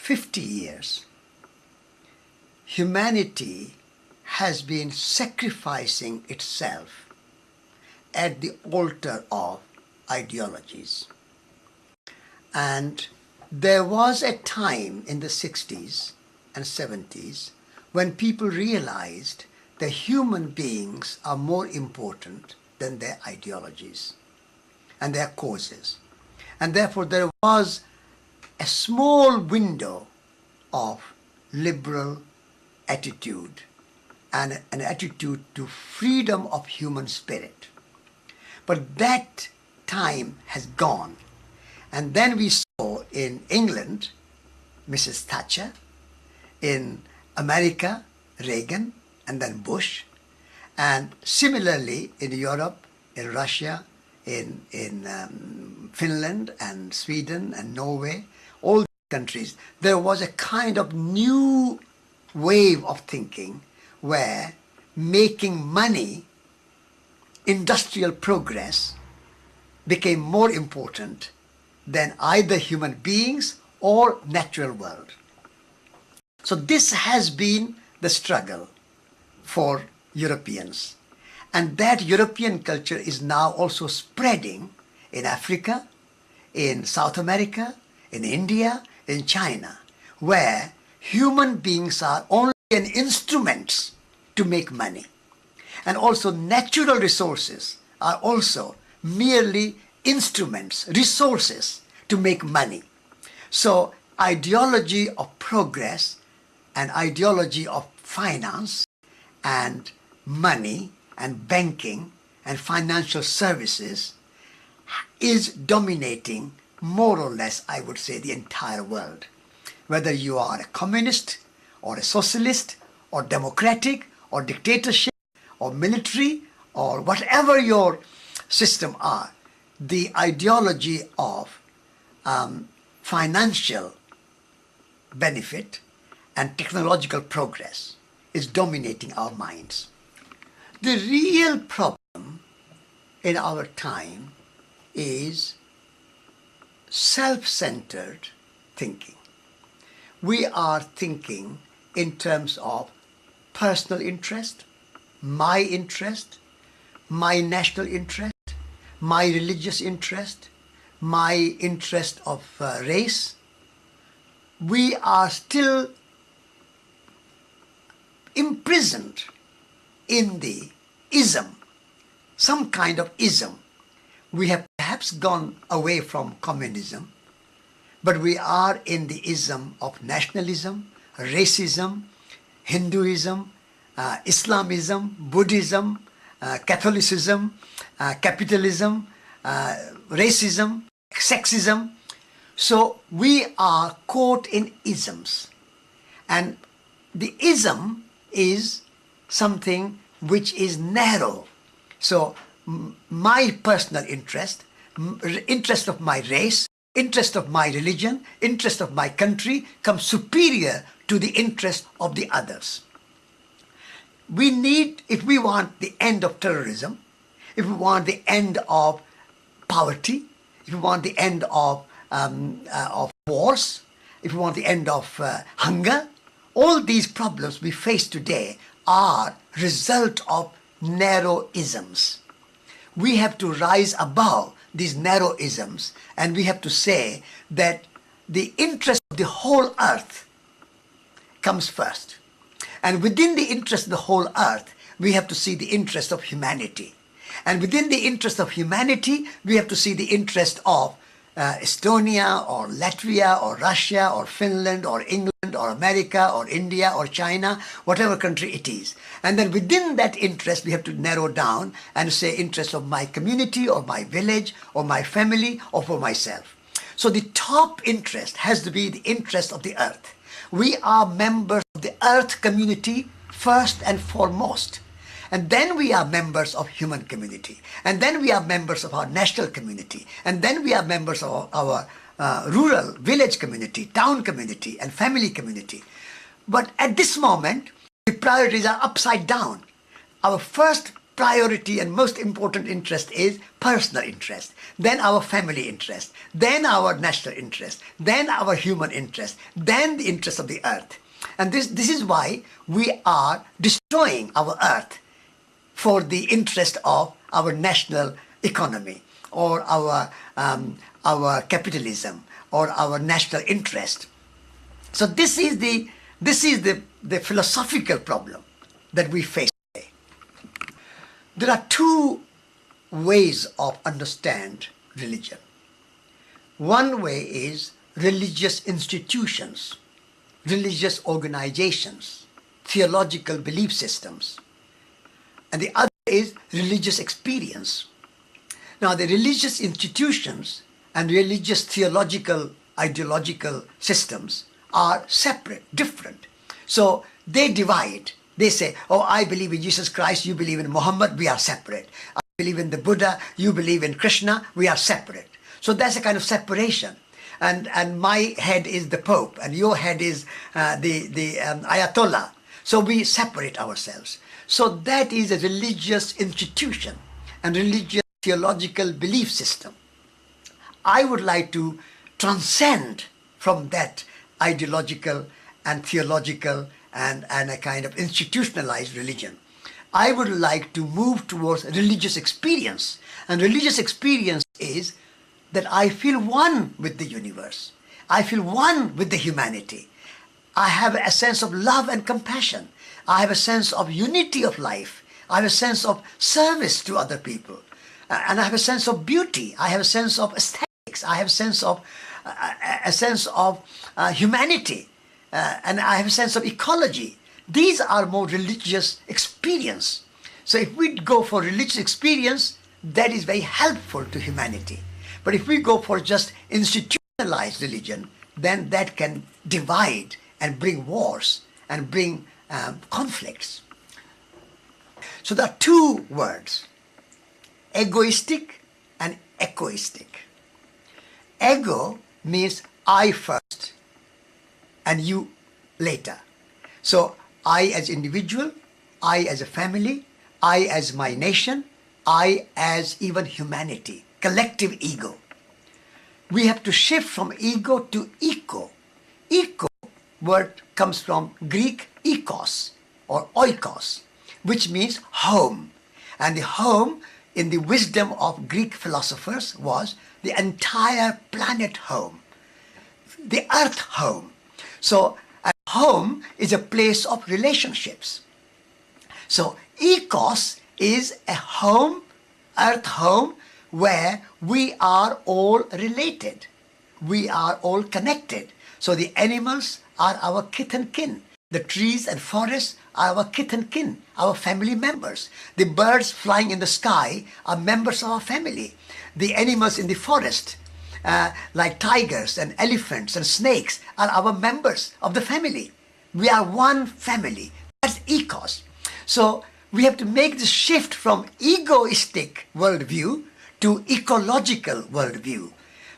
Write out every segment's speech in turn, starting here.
50 years, humanity has been sacrificing itself at the altar of ideologies. And there was a time in the 60s and 70s when people realized that human beings are more important than their ideologies and their causes. And therefore there was a small window of liberal attitude and an attitude to freedom of human spirit. But that time has gone. And then we saw in England, Mrs. Thatcher, in America, Reagan, and then Bush, and similarly in Europe, in Russia, in Finland and Sweden and Norway, all these countries, there was a kind of new wave of thinking where making money, industrial progress, became more important than either human beings or natural world. So this has been the struggle for Europeans. And that European culture is now also spreading in Africa, in South America, in India, in China, where human beings are only instruments to make money. And also natural resources are also merely instruments, resources to make money. So ideology of progress and ideology of finance and money and banking and financial services is dominating more or less, I would say, the entire world. Whether you are a communist or a socialist or democratic or dictatorship or military or whatever your system are, the ideology of financial benefit and technological progress is dominating our minds. The real problem in our time is self-centered thinking. We are thinking in terms of personal interest, my national interest, my religious interest, my interest of race. We are still imprisoned in the ism, some kind of ism. We have perhaps gone away from communism, but we are in the ism of nationalism, racism, Hinduism, Islamism, Buddhism, Catholicism, capitalism, racism, sexism. So we are caught in isms. And the ism is something which is narrow. So my personal interest, interest of my race, interest of my religion, interest of my country comes superior to the interest of the others. We need, if we want the end of terrorism, if we want the end of poverty, if we want the end of wars, if we want the end of hunger, all these problems we face today are result of narrow isms. We have to rise above these narrow isms, and we have to say that the interest of the whole earth comes first. And within the interest of the whole earth, we have to see the interest of humanity. And within the interest of humanity, we have to see the interest of Estonia or Latvia or Russia or Finland or England or America or India or China, whatever country it is. And then within that interest, we have to narrow down and say interest of my community or my village or my family or for myself. So the top interest has to be the interest of the earth. We are members of the earth community first and foremost. And then we are members of human community. And then we are members of our national community. And then we are members of our rural, village community, town community, and family community. But at this moment, the priorities are upside down. Our first priority and most important interest is personal interest, then our family interest, then our national interest, then our human interest, then the interest of the earth. And this is why we are destroying our earth for the interest of our national economy or our capitalism or our national interest. So this is the philosophical problem that we face today. There are two ways of understand religion. One way is religious institutions, religious organizations, theological belief systems. And the other is religious experience. Now, the religious institutions and religious theological, ideological systems are separate, different. So they divide. They say, oh, I believe in Jesus Christ, you believe in Muhammad, we are separate. I believe in the Buddha, you believe in Krishna, we are separate. So that's a kind of separation. And my head is the Pope, and your head is the Ayatollah. So we separate ourselves. So that is a religious institution and religious theological belief system. I would like to transcend from that ideological and theological and a kind of institutionalized religion. I would like to move towards religious experience. And religious experience is that I feel one with the universe. I feel one with the humanity. I have a sense of love and compassion. I have a sense of unity of life. I have a sense of service to other people. And I have a sense of beauty. I have a sense of aesthetics. I have a sense of humanity. And I have a sense of ecology. These are more religious experience. So if we go for religious experience, that is very helpful to humanity. But if we go for just institutionalized religion, then that can divide and bring wars and bring conflicts. So there are two words, egoistic and ecoistic. Ego means I first and you later. So I as individual, I as a family, I as my nation, I as even humanity, collective ego. We have to shift from ego to eco. Eco word comes from Greek ekos or oikos, which means home. And the home in the wisdom of Greek philosophers was the entire planet home, the earth home. So a home is a place of relationships. So ecos is a home, earth home, where we are all related. We are all connected. So the animals are our kith and kin. The trees and forests are our kith and kin, our family members. The birds flying in the sky are members of our family. The animals in the forest, like tigers and elephants and snakes, are our members of the family. We are one family. That's ecos. So we have to make the shift from egoistic worldview to ecological worldview.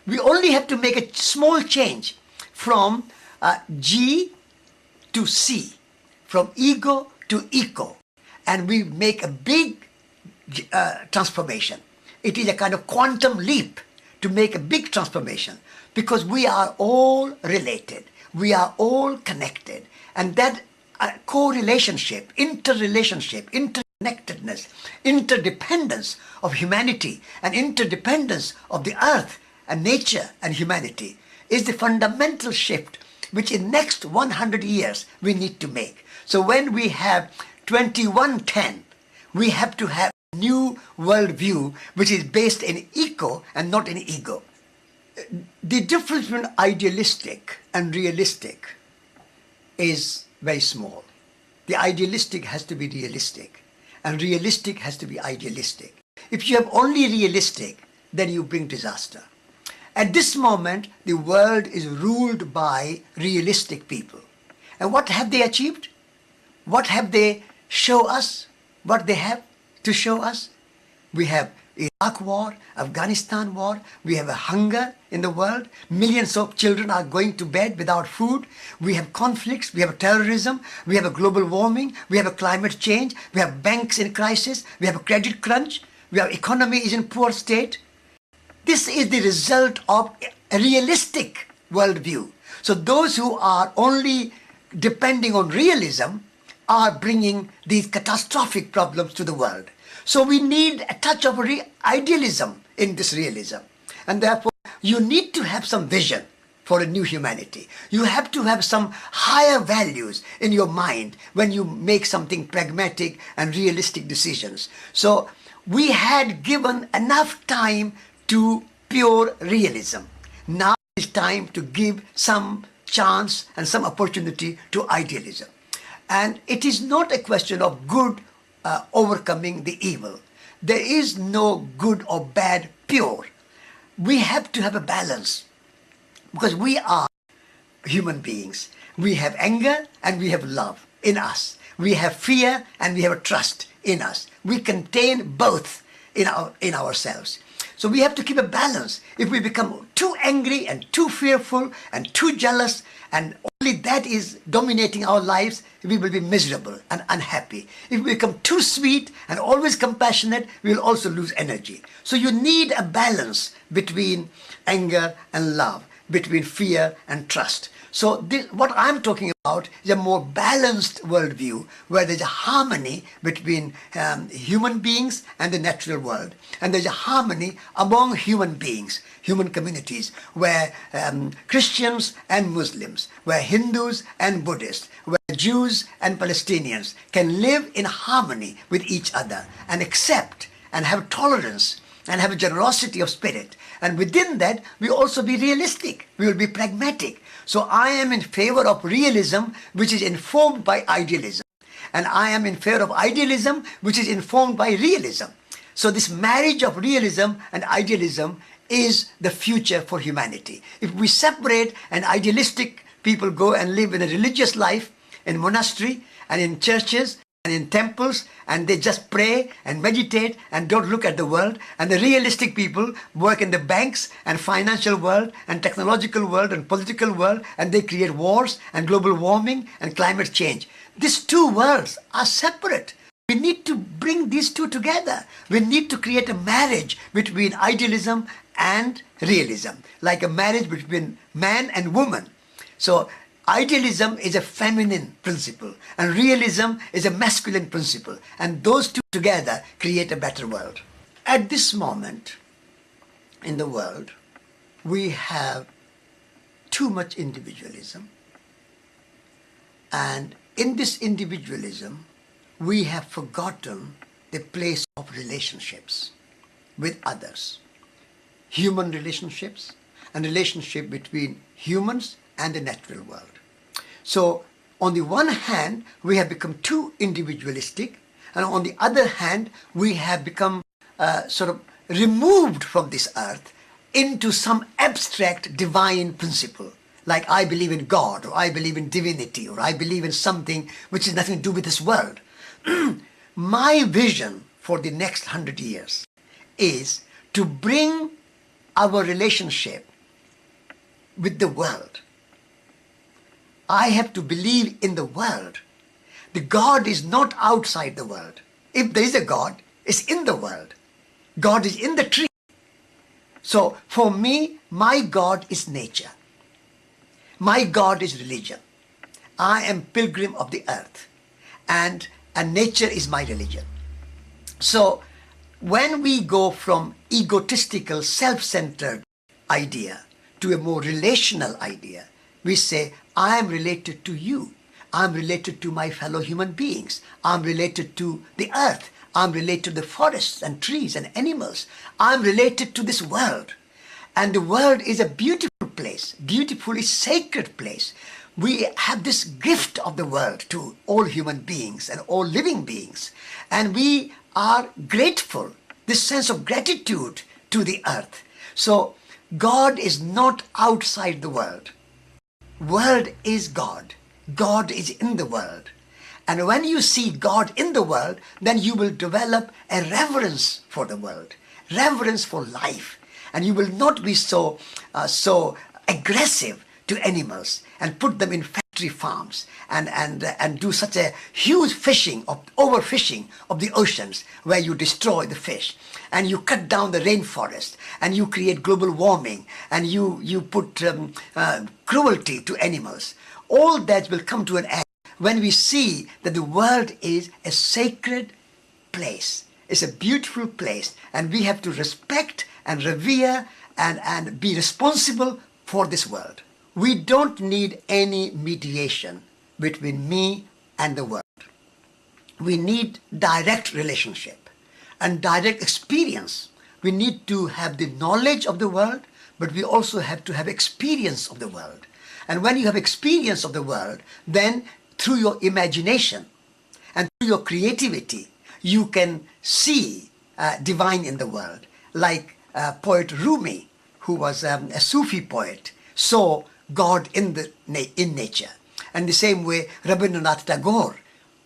We only have to make a small change from G to C, from ego to eco, and we make a big transformation. It is a kind of quantum leap to make a big transformation because we are all related, we are all connected, and that co-relationship, interrelationship, interconnectedness, interdependence of humanity and interdependence of the earth and nature and humanity is the fundamental shift which in next 100 years we need to make. So when we have 2110, we have to have a new worldview which is based in eco and not in ego. The difference between idealistic and realistic is very small. The idealistic has to be realistic and realistic has to be idealistic. If you have only realistic, then you bring disaster. At this moment, the world is ruled by realistic people. And what have they achieved? What have they shown us? What they have to show us? We have Iraq war, Afghanistan war. We have a hunger in the world. Millions of children are going to bed without food. We have conflicts. We have terrorism. We have a global warming. We have a climate change. We have banks in crisis. We have a credit crunch. We have economy is in poor state. This is the result of a realistic worldview. So those who are only depending on realism are bringing these catastrophic problems to the world. So we need a touch of idealism in this realism. And therefore, you need to have some vision for a new humanity. You have to have some higher values in your mind when you make something pragmatic and realistic decisions. So we had given enough time to pure realism. Now it's time to give some chance and some opportunity to idealism. And it is not a question of good overcoming the evil. There is no good or bad pure. We have to have a balance because we are human beings. We have anger and we have love in us. We have fear and we have trust in us. We contain both in ourselves. So we have to keep a balance. If we become too angry and too fearful and too jealous and only that is dominating our lives, we will be miserable and unhappy. If we become too sweet and always compassionate, we will also lose energy. So you need a balance between anger and love, between fear and trust. So what I'm talking about is a more balanced worldview where there's a harmony between human beings and the natural world. And there's a harmony among human beings, human communities, where Christians and Muslims, where Hindus and Buddhists, where Jews and Palestinians can live in harmony with each other and accept and have tolerance and have a generosity of spirit. And within that, we also be realistic. We will be pragmatic. So I am in favor of realism, which is informed by idealism. And I am in favor of idealism, which is informed by realism. So this marriage of realism and idealism is the future for humanity. If we separate and idealistic people go and live in a religious life, in monastery and in churches, and in temples, and they just pray and meditate and don't look at the world, and the realistic people work in the banks and financial world and technological world and political world, and they create wars and global warming and climate change. These two worlds are separate. We need to bring these two together. We need to create a marriage between idealism and realism, like a marriage between man and woman. So idealism is a feminine principle and realism is a masculine principle, and those two together create a better world. At this moment in the world, we have too much individualism, and in this individualism, we have forgotten the place of relationships with others. Human relationships and relationship between humans and the natural world. So on the one hand, we have become too individualistic, and on the other hand, we have become sort of removed from this earth into some abstract divine principle. Like I believe in God, or I believe in divinity, or I believe in something which has nothing to do with this world. My vision for the next 100 years is to bring our relationship with the world. I have to believe in the world. The God is not outside the world. If there is a God, it's in the world. God is in the tree. So for me, my God is nature. My God is religion. I am pilgrim of the earth, and nature is my religion. So when we go from egotistical, self-centered idea to a more relational idea, we say, I am related to you. I'm related to my fellow human beings. I'm related to the earth. I'm related to the forests and trees and animals. I'm related to this world. And the world is a beautiful place, beautifully sacred place. We have this gift of the world to all human beings and all living beings. And we are grateful, this sense of gratitude to the earth. So God is not outside the world. World is God. God is in the world. And when you see God in the world, then you will develop a reverence for the world, reverence for life, and you will not be so aggressive to animals and put them in factory farms and do such a huge overfishing of the oceans where you destroy the fish and you cut down the rainforest and you create global warming and you put cruelty to animals. All that will come to an end when we see that the world is a sacred place. It's a beautiful place, and we have to respect and revere and be responsible for this world. We don't need any mediation between me and the world. We need direct relationship and direct experience. We need to have the knowledge of the world, but we also have to have experience of the world. And when you have experience of the world, then through your imagination and through your creativity, you can see divine in the world. Like poet Rumi, who was a Sufi poet, saw God in nature. And the same way Rabindranath Tagore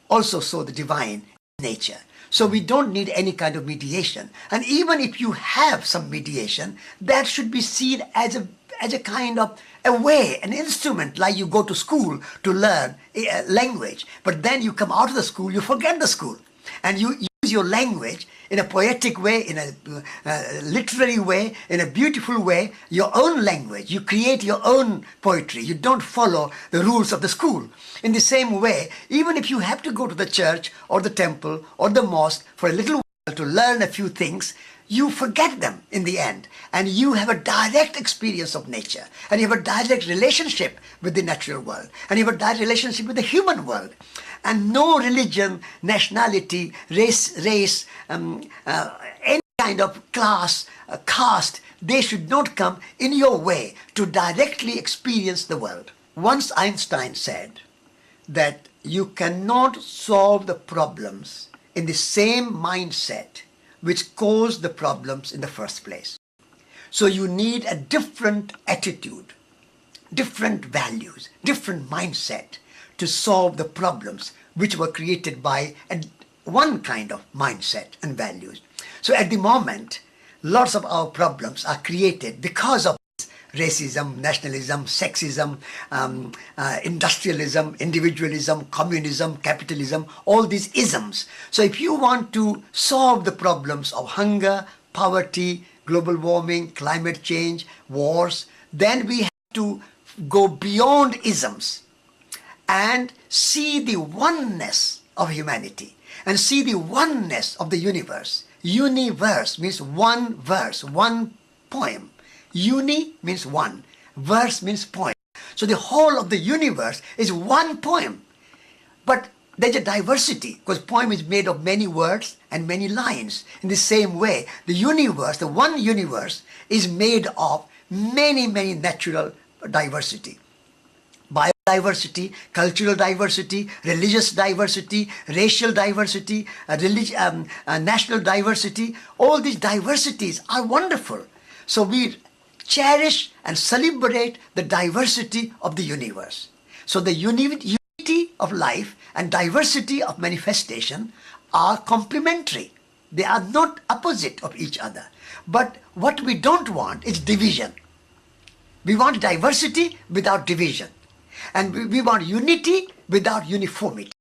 also saw the divine in nature. So we don't need any kind of mediation. And even if you have some mediation, that should be seen as a kind of a way, an instrument, like you go to school to learn a language. But then you come out of the school, you forget the school. And you use your language in a poetic way, in a literary way, in a beautiful way, your own language. You create your own poetry. You don't follow the rules of the school. In the same way, even if you have to go to the church or the temple or the mosque for a little while to learn a few things, you forget them in the end. And you have a direct experience of nature. And you have a direct relationship with the natural world. And you have a direct relationship with the human world. And no religion, nationality, race, any kind of class, caste, they should not come in your way to directly experience the world. Once Einstein said that you cannot solve the problems in the same mindset which caused the problems in the first place. So you need a different attitude, different values, different mindset to solve the problems which were created by one kind of mindset and values. So at the moment, lots of our problems are created because of racism, nationalism, sexism, industrialism, individualism, communism, capitalism, all these isms. So if you want to solve the problems of hunger, poverty, global warming, climate change, wars, then we have to go beyond isms and see the oneness of humanity and see the oneness of the universe. Universe means one verse, one poem. Uni means one, verse means poem. So the whole of the universe is one poem. But there's a diversity because poem is made of many words and many lines. In the same way, the universe, the one universe, is made of many natural diversity. Biodiversity, cultural diversity, religious diversity, racial diversity, national diversity. All these diversities are wonderful. So we cherish and celebrate the diversity of the universe. So the unity of life and diversity of manifestation are complementary. They are not opposite of each other. But what we don't want is division. We want diversity without division. And we want unity without uniformity.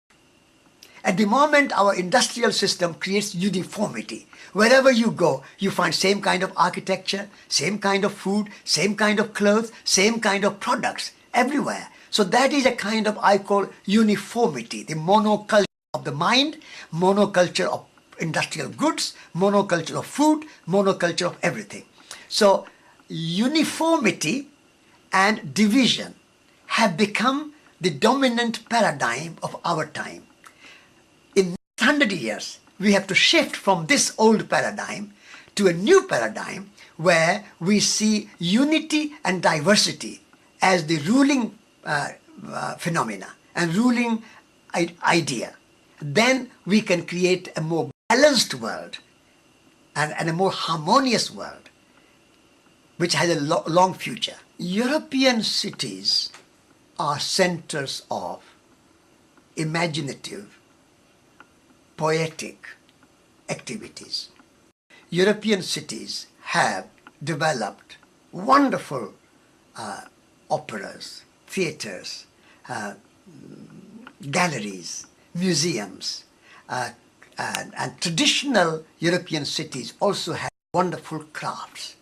At the moment, our industrial system creates uniformity. Wherever you go, you find same kind of architecture, same kind of food, same kind of clothes, same kind of products everywhere. So that is a kind of, I call, uniformity, the monoculture of the mind, monoculture of industrial goods, monoculture of food, monoculture of everything. So uniformity and division have become the dominant paradigm of our time. In 100 years, we have to shift from this old paradigm to a new paradigm where we see unity and diversity as the ruling phenomena and ruling idea. Then we can create a more balanced world and a more harmonious world, which has a long future. European cities are centers of imaginative, poetic activities. European cities have developed wonderful operas, theatres, galleries, museums, and traditional European cities also have wonderful crafts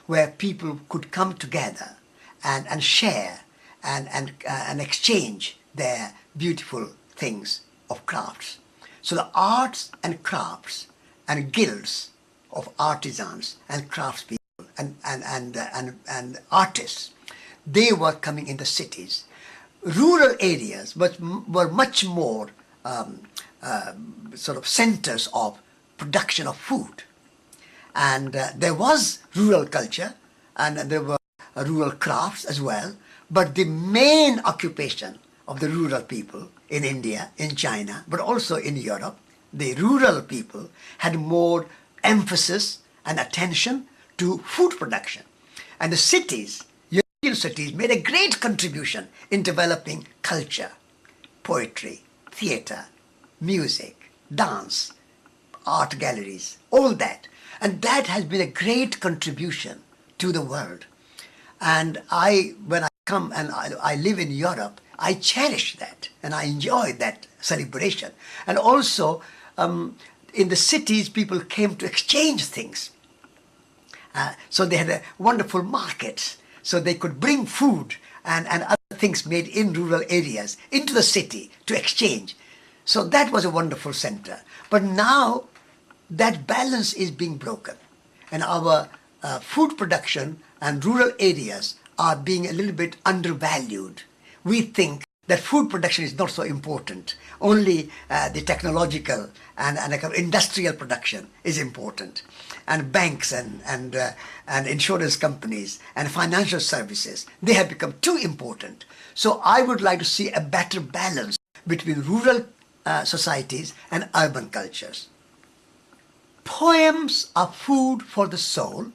where people could come together and share and exchange their beautiful things of crafts. So the arts and crafts and guilds of artisans and craftspeople and artists, they were coming in the cities. Rural areas were much more sort of centers of production of food. And there was rural culture and there were rural crafts as well. But the main occupation of the rural people in India, in China, but also in Europe, the rural people had more emphasis and attention to food production. And the cities, European cities, made a great contribution in developing culture, poetry, theatre, music, dance, art galleries, all that. And that has been a great contribution to the world. And when I come and I live in Europe, I cherish that and I enjoy that celebration. And also in the cities, people came to exchange things. So they had wonderful markets, so they could bring food and other things made in rural areas into the city to exchange. So that was a wonderful center. But now that balance is being broken, and our food production and rural areas are being a little bit undervalued. We think that food production is not so important. Only the technological and industrial production is important. And banks and insurance companies and financial services, they have become too important. So I would like to see a better balance between rural societies and urban cultures. Poems are food for the soul,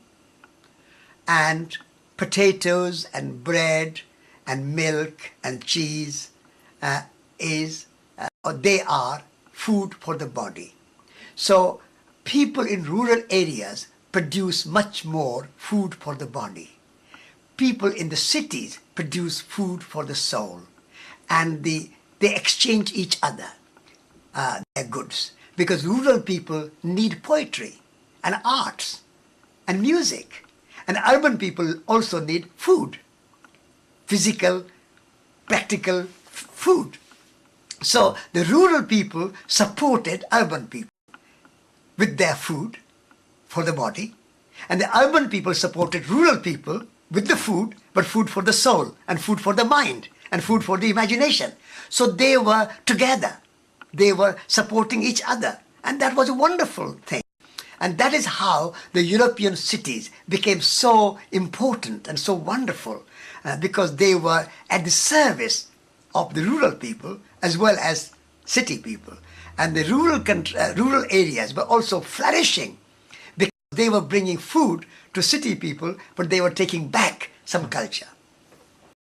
and potatoes and bread and milk and cheese they are food for the body. So people in rural areas produce much more food for the body. People in the cities produce food for the soul, and they exchange each other their goods, because rural people need poetry and arts and music, and urban people also need food, physical, practical food. So the rural people supported urban people with their food for the body, and the urban people supported rural people with the food, but food for the soul and food for the mind and food for the imagination. So they were together. They were supporting each other, and that was a wonderful thing. And that is how the European cities became so important and so wonderful, because they were at the service of the rural people as well as city people. And the rural areas were also flourishing because they were bringing food to city people, but they were taking back some culture.